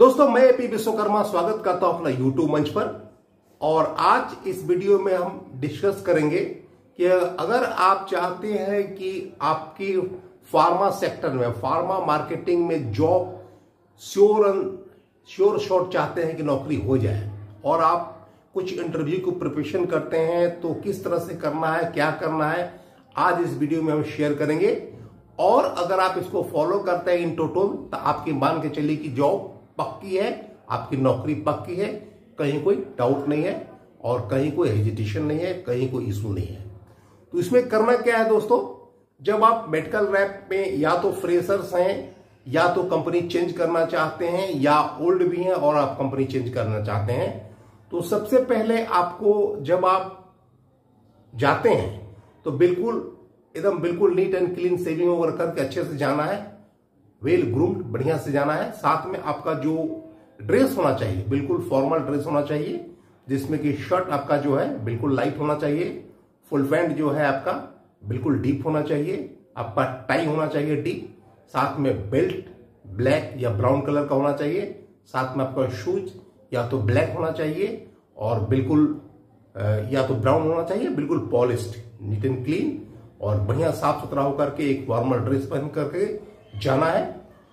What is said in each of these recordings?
दोस्तों, मैं एपी विश्वकर्मा स्वागत करता हूं अपना यूट्यूब मंच पर। और आज इस वीडियो में हम डिस्कस करेंगे कि अगर आप चाहते हैं कि आपकी फार्मा सेक्टर में, फार्मा मार्केटिंग में जॉब श्योर शॉट चाहते हैं कि नौकरी हो जाए और आप कुछ इंटरव्यू को प्रिपरेशन करते हैं, तो किस तरह से करना है, क्या करना है, आज इस वीडियो में हम शेयर करेंगे। और अगर आप इसको फॉलो करते हैं इन टोटल, तो आपकी मान के चलिए कि जॉब पक्की है, आपकी नौकरी पक्की है, कहीं कोई डाउट नहीं है और कहीं कोई हेजिटेशन नहीं है, कहीं कोई इशू नहीं है। तो इसमें करना क्या है दोस्तों, जब आप मेडिकल रैप में या तो फ्रेशर्स हैं या तो कंपनी चेंज करना चाहते हैं या ओल्ड भी हैं और आप कंपनी चेंज करना चाहते हैं, तो सबसे पहले आपको जब आप जाते हैं तो बिल्कुल नीट एंड क्लीन सेविंग वगैरह करके अच्छे से जाना है, वेल ग्रूम्ड बढ़िया से जाना है। साथ में आपका जो ड्रेस होना चाहिए बिल्कुल फॉर्मल ड्रेस होना चाहिए, जिसमें कि शर्ट आपका जो है बिल्कुल लाइट होना चाहिए, फुल पैंट जो है आपका बिल्कुल डीप होना चाहिए, आपका टाई होना चाहिए डीप, साथ में बेल्ट ब्लैक या ब्राउन कलर का होना चाहिए, साथ में आपका शूज या तो ब्लैक होना चाहिए और बिल्कुल या तो ब्राउन होना चाहिए, बिल्कुल पॉलिश्ड नीट एंड क्लीन और बढ़िया साफ सुथरा होकर के एक फॉर्मल ड्रेस पहन करके जाना है।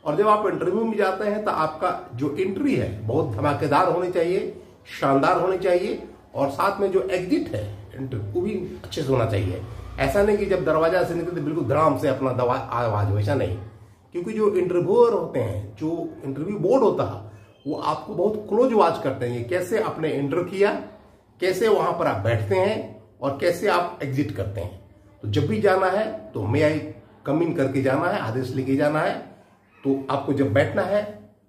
और जब आप इंटरव्यू में जाते हैं तो आपका जो एंट्री है बहुत धमाकेदार होनी चाहिए, शानदार होनी चाहिए और साथ में जो एग्जिट है वो भी अच्छे से होना चाहिए। ऐसा नहीं कि जब दरवाजा से निकलते बिल्कुल धड़ाम से अपना आवाज, वैसा नहीं। क्योंकि जो इंटरव्यूअर होते हैं, जो इंटरव्यू बोर्ड होता है, वो आपको बहुत क्लोज वॉच करते हैं, कैसे आपने एंटर किया, कैसे वहां पर आप बैठते हैं और कैसे आप एग्जिट करते हैं। तो जब भी जाना है तो मे आई कम इन करके जाना है, आदेश लेके जाना है। तो आपको जब बैठना है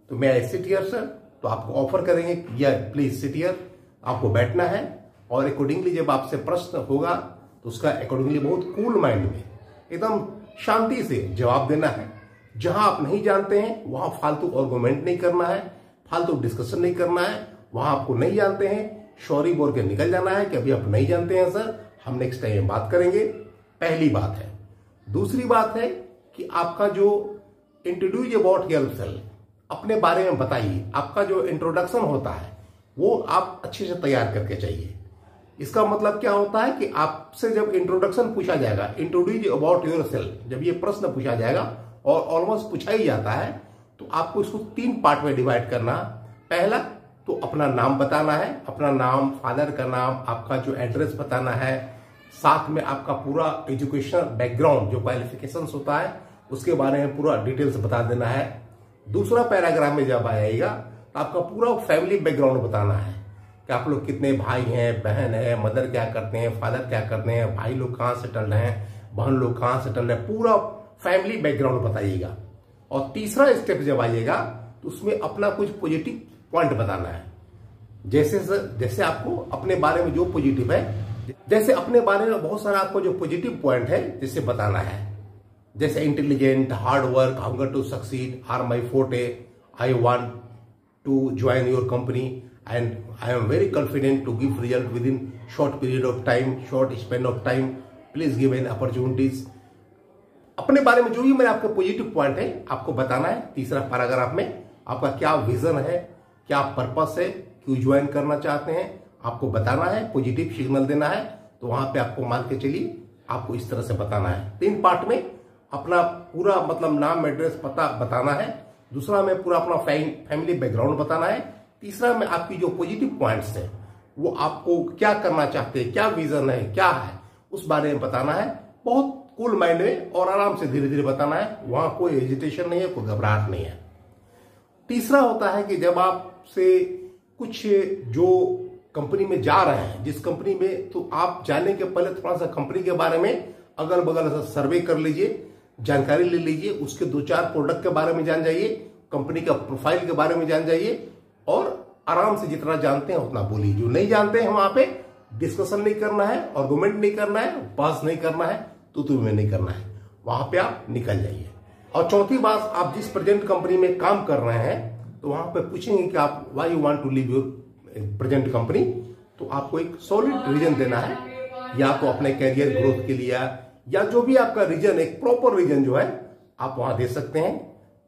तो मे आई सिट हियर सर, तो आपको ऑफर करेंगे या प्लीज सिट हियर, आपको बैठना है और अकॉर्डिंगली जब आपसे प्रश्न होगा तो उसका अकॉर्डिंगली बहुत कूल माइंड में एकदम शांति से जवाब देना है। जहां आप नहीं जानते हैं वहां फालतू आर्गुमेंट नहीं करना है, फालतू डिस्कशन नहीं करना है। वहां आपको नहीं जानते हैं सॉरी बोल के निकल जाना है कि अभी आप नहीं जानते हैं सर, हम नेक्स्ट टाइम बात करेंगे। पहली बात है। दूसरी बात है कि आपका जो इंट्रोड्यूस अबाउट योरसेल्फ, अपने बारे में बताइए। आपका जो इंट्रोडक्शन होता है वो आप अच्छे से तैयार करके चाहिए। इसका मतलब क्या होता है कि आपसे जब इंट्रोडक्शन पूछा जाएगा, इंट्रोड्यूस अबाउट योरसेल्फ, जब ये प्रश्न पूछा जाएगा और ऑलमोस्ट पूछा ही जाता है, तो आपको इसको 3 पार्ट में डिवाइड करना। पहला तो अपना नाम बताना है, अपना नाम, फादर का नाम, आपका जो एड्रेस बताना है, साथ में आपका पूरा एजुकेशनल बैकग्राउंड, जो क्वालिफिकेशंस होता है उसके बारे में पूरा डिटेल्स बता देना है। दूसरा पैराग्राफ में जब आएगा तो आपका पूरा फैमिली बैकग्राउंड बताना है कि आप लोग कितने भाई हैं, बहन है, मदर क्या करते हैं, फादर क्या करते हैं, भाई लोग कहाँ सेटल्ड हैं, बहन लोग कहाँ सेटल्ड है, पूरा फैमिली बैकग्राउंड बताइएगा। और तीसरा स्टेप जब आइएगा तो उसमें अपना कुछ पॉजिटिव पॉइंट बताना है। जैसे आपको अपने बारे में जो पॉजिटिव है, जैसे अपने बारे में बहुत सारा आपको जो पॉजिटिव पॉइंट है जिससे बताना है, जैसे intelligent, hard work, hunger to succeed are my forte, I want to join your company and I am very confident to give result within short period of time, short span of time, please give an opportunities. अपने बारे में जो भी मेरे आपको positive point है आपको बताना है। तीसरा पैराग्राफ में आपका क्या विजन है, क्या पर्पस है, क्यों ज्वाइन करना चाहते हैं, आपको बताना है, पॉजिटिव सिग्नल देना है। तो वहां पे आपको मान के चलिए आपको इस तरह से बताना है। 3 पार्ट में अपना पूरा मतलब नाम, एड्रेस, पता बताना है। दूसरा में पूरा अपना फैमिली बैकग्राउंड बताना है। तीसरा में आपकी जो पॉजिटिव पॉइंट्स है वो आपको क्या करना चाहते हैं, क्या विजन है, क्या है, उस बारे में बताना है। बहुत कूल माइंड में और आराम से धीरे धीरे बताना है। वहां कोई हेजिटेशन नहीं है, कोई घबराहट नहीं है। तीसरा होता है कि जब आपसे कुछ जो कंपनी में जा रहे हैं, जिस कंपनी में, तो आप जाने के पहले थोड़ा सा कंपनी के बारे में अगल बगल से सर्वे कर लीजिए, जानकारी ले लीजिए, उसके 2-4 प्रोडक्ट के बारे में जान जाइए, कंपनी का प्रोफाइल के बारे में जान जाइए और आराम से जितना जानते हैं उतना बोलिए। जो नहीं जानते हैं वहां पे डिस्कशन नहीं करना है, आर्गुमेंट नहीं करना है, पास नहीं करना है, तो में नहीं करना है, वहां पे आप निकल जाइए। और चौथी बात, आप जिस प्रेजेंट कंपनी में काम कर रहे हैं तो वहां पे पूछेंगे कि आप why you want to leave your present company, तो आपको एक सॉलिड रीजन देना है, या तो अपने कैरियर ग्रोथ के लिए या जो भी आपका रीजन, एक प्रॉपर रीजन जो है आप वहां दे सकते हैं।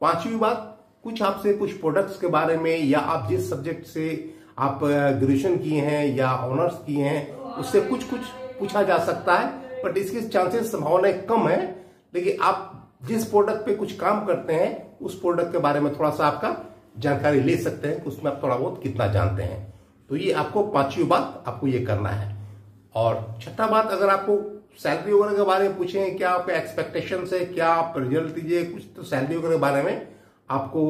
5वीं बात कुछ आपसे कुछ प्रोडक्ट्स के बारे में, या आप जिस सब्जेक्ट से आप ग्रेजुएशन किए हैं या ऑनर्स किए हैं उससे कुछ कुछ पूछा जा सकता है, बट इसके चांसेस संभावनाएं कम है। लेकिन आप जिस प्रोडक्ट पे कुछ काम करते हैं उस प्रोडक्ट के बारे में थोड़ा सा आपका जानकारी ले सकते हैं कि उसमें आप थोड़ा बहुत कितना जानते हैं। तो ये आपको पांचवी बात आपको ये करना है। और छठा बात, अगर आपको सैलरी वगैरह के बारे में पूछे, क्या आपका एक्सपेक्टेशन है, क्या आप रिजल्ट दीजिए कुछ, तो सैलरी वगैरह के बारे में आपको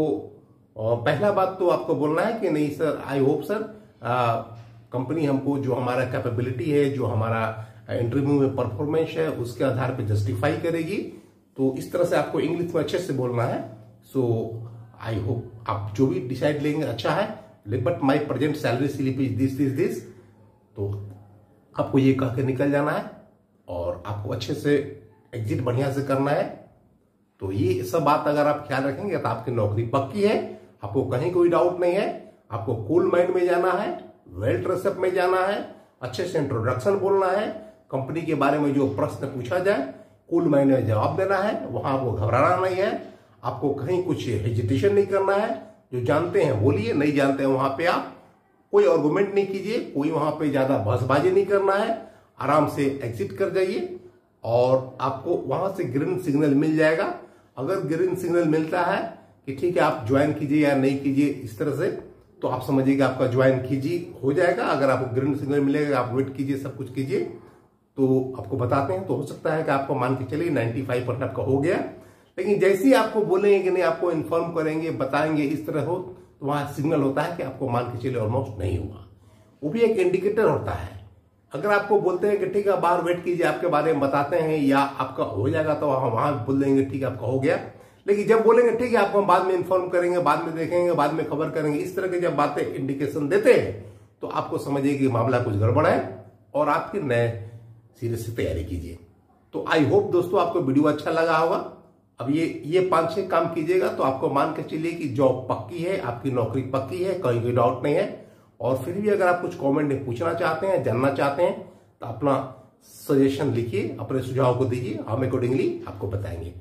पहला बात तो आपको बोलना है कि नहीं sir, I hope sir company हमको जो हमारा कैपेबिलिटी है, जो हमारा इंटरव्यू में परफॉर्मेंस है, उसके आधार पर जस्टिफाई करेगी। तो इस तरह से आपको इंग्लिश में अच्छे से बोलना है। सो आई होप आप जो भी डिसाइड लेंगे अच्छा है, but my present salary slip is this. तो आपको ये कह के निकल जाना है और आपको अच्छे से एग्जिट बढ़िया से करना है। तो ये सब बात अगर आप ख्याल रखेंगे तो आपकी नौकरी पक्की है, आपको कहीं कोई डाउट नहीं है। आपको कूल माइंड में जाना है, वेल ड्रेसअप में जाना है, अच्छे से इंट्रोडक्शन बोलना है, कंपनी के बारे में जो प्रश्न पूछा जाए कूल माइंड में जवाब देना है, वहां आपको घबराना नहीं है, आपको कहीं कुछ हेजिटेशन नहीं करना है। जो जानते हैं बोलिए, नहीं जानते हैं वहां पे आप कोई आर्गुमेंट नहीं कीजिए, कोई वहां पे ज्यादा बहसबाजी नहीं करना है, आराम से एग्जिट कर जाइए और आपको वहां से ग्रीन सिग्नल मिल जाएगा। अगर ग्रीन सिग्नल मिलता है कि ठीक है आप ज्वाइन कीजिए या नहीं कीजिए इस तरह से, तो आप समझिएगा आपका ज्वाइन कीजिए हो जाएगा। अगर आपको ग्रीन सिग्नल मिलेगा, आप वेट कीजिए, सब कुछ कीजिए, तो आपको बताते हैं। तो हो सकता है कि आपको मान के चलिए 95% आपका हो गया। लेकिन जैसे ही आपको बोलेंगे कि नहीं, आपको इन्फॉर्म करेंगे, बताएंगे इस तरह हो, तो वहां सिग्नल होता है कि आपको मान के चलिए ऑलमोस्ट नहीं हुआ। वो भी एक इंडिकेटर होता है। अगर आपको बोलते हैं कि ठीक है बाहर वेट कीजिए, आपके बारे में बताते हैं या आपका हो जाएगा, तो वहां बोल देंगे ठीक है आपका हो गया। लेकिन जब बोलेंगे ठीक है आपको हम बाद में इन्फॉर्म करेंगे, बाद में देखेंगे, बाद में खबर करेंगे, इस तरह की जब बातें इंडिकेशन देते हैं तो आपको समझिए कि मामला कुछ गड़बड़ है और आपकी नए सिरे से तैयारी कीजिए। तो आई होप दोस्तों आपको वीडियो अच्छा लगा होगा। अब ये 5-6 काम कीजिएगा तो आपको मान के चलिए कि जॉब पक्की है, आपकी नौकरी पक्की है, कहीं कोई डाउट नहीं है। और फिर भी अगर आप कुछ कमेंट में पूछना चाहते हैं, जानना चाहते हैं, तो अपना सजेशन लिखिए, अपने सुझाव को दीजिए, हम अकॉर्डिंगली आपको बताएंगे।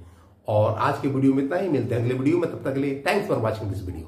और आज के वीडियो में इतना ही, मिलते हैं अगले वीडियो में, तब तक के लिए thanks for watching this video.